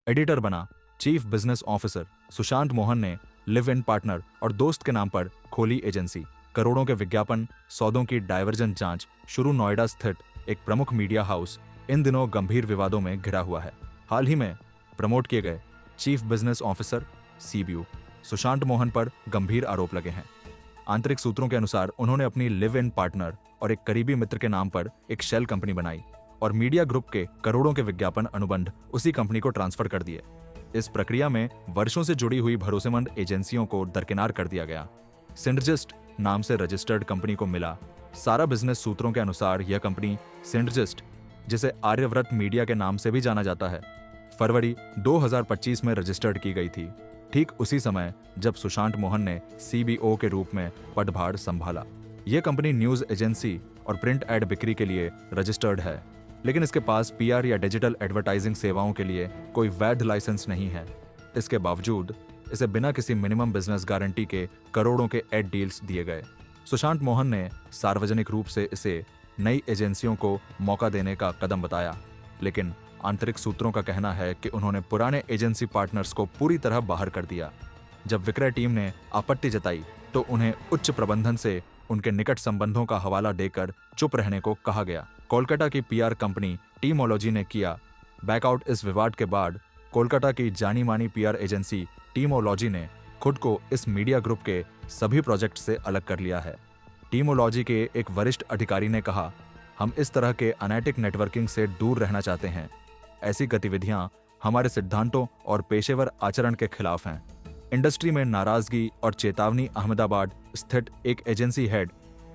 Editor बना। Chief business officer Sushant Mohan ने live in partner और दोस्त के नाम पर खोली एजेंसी। करोड़ों के विज्ञापन, सौदों की डाइवर्जेंट जांच शुरू। नोएडा स्थित एक प्रमुख मीडिया हाउस इन दिनों गंभीर विवादों में घिरा हुआ है। हाल ही में प्रमोट किए गए chief business officer CBO Sushant Mohan पर गंभीर आरोप लगे हैं। आंतरिक सूत्रों के अनुसार उन्होंने अपनी लिव इन पार्टनर और एक करीबी मित्र के नाम पर एक शेल कंपनी बनाई और मीडिया ग्रुप के करोड़ों के विज्ञापन अनुबंध उसी कंपनी को ट्रांसफर कर दिए। इस प्रक्रिया में वर्षों से जुड़ी हुई भरोसेमंद एजेंसियों को दरकिनार कर दिया गया। सिंडजिस्ट नाम से रजिस्टर्ड कंपनी को मिला। सारा बिजनेस सूत्रों के अनुसार यह कंपनी सिंडजिस्ट, जिसे आर्यव्रत मीडिया के नाम से भी जाना जाता है, फरवरी 2025 में रजिस्टर्ड की गई थी, ठीक उसी समय जब सुशांत मोहन ने सीबीओ के रूप में पदभार संभाला। यह कंपनी न्यूज एजेंसी और प्रिंट एड बिक्री के लिए रजिस्टर्ड है, लेकिन इसके पास पीआर या डिजिटल एडवर्टाइजिंग सेवाओं के लिए कोई वैध लाइसेंस नहीं है। इसके बावजूद इसे बिना किसी मिनिमम बिजनेस गारंटी के करोड़ों के एड डील्स दिए गए। सुशांत मोहन ने सार्वजनिक रूप से इसे नई एजेंसियों को मौका देने का कदम बताया, लेकिन आंतरिक सूत्रों का कहना है कि उन्होंने पुराने एजेंसी पार्टनर्स को पूरी तरह बाहर कर दिया। जब विक्रय टीम ने आपत्ति जताई तो उन्हें उच्च प्रबंधन से उनके निकट संबंधों का हवाला देकर चुप रहने को कहा गया। कोलकाता की पीआर कंपनी टीमोलॉजी ने किया बैकआउट। इस विवाद के बाद कोलकाता की जानी मानी पीआर एजेंसी टीमोलॉजी ने खुद को इस मीडिया ग्रुप के सभी प्रोजेक्ट से अलग कर लिया है। टीमोलॉजी के एक वरिष्ठ अधिकारी ने कहा, हम इस तरह के अनैतिक नेटवर्किंग से दूर रहना चाहते हैं। ऐसी गतिविधियां हमारे सिद्धांतों और पेशेवर आचरण के खिलाफ हैं। इंडस्ट्री में नाराजगी और चेतावनी। अहमदाबाद स्थित एक एजेंसी हेड,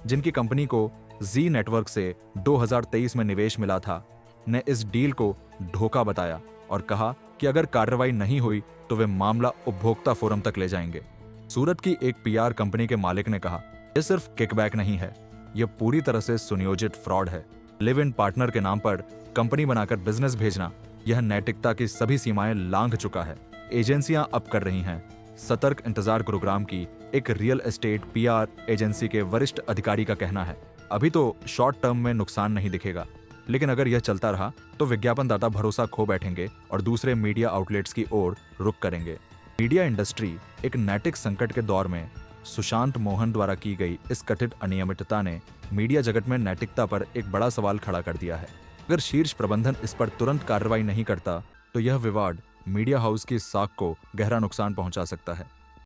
जिनकी कंपनी को जी नेटवर्क से 2023 में निवेश मिला था, ने इस डील को धोखा बताया और कहा कि अगर कार्रवाई नहीं हुई तो वे मामला उपभोक्ता फोरम तक ले जाएंगे। सूरत की एक पीआर कंपनी के मालिक ने कहा, यह सिर्फ किकबैक नहीं है, यह पूरी तरह से सुनियोजित फ्रॉड है। लिव इन पार्टनर के नाम पर कंपनी बनाकर बिजनेस भेजना, यह नैतिकता की सभी सीमाएं लांघ चुका है। एजेंसियां अब कर रही हैं। सतर्क इंतजार गुरुग्राम की एक रियल एस्टेट पीआर एजेंसी के वरिष्ठ अधिकारी का कहना है, अभी तो शॉर्ट टर्म में नुकसान नहीं दिखेगा, लेकिन अगर यह चलता रहा तो विज्ञापनदाता भरोसा खो बैठेंगे और दूसरे मीडिया आउटलेट्स की ओर रुख करेंगे। मीडिया इंडस्ट्री एक नैतिक संकट के दौर में सुशांत मोहन द्वारा की गई इस कथित अनियमितता ने मीडिया जगत में नैतिकता पर एक बड़ा सवाल खड़ा कर दिया है। अगर शीर्ष प्रबंधन इस पर तुरंत कार्रवाई नहीं करता तो यह विवाद मीडिया हाउस की साख को गहरा नुकसान पहुंचा सकता है।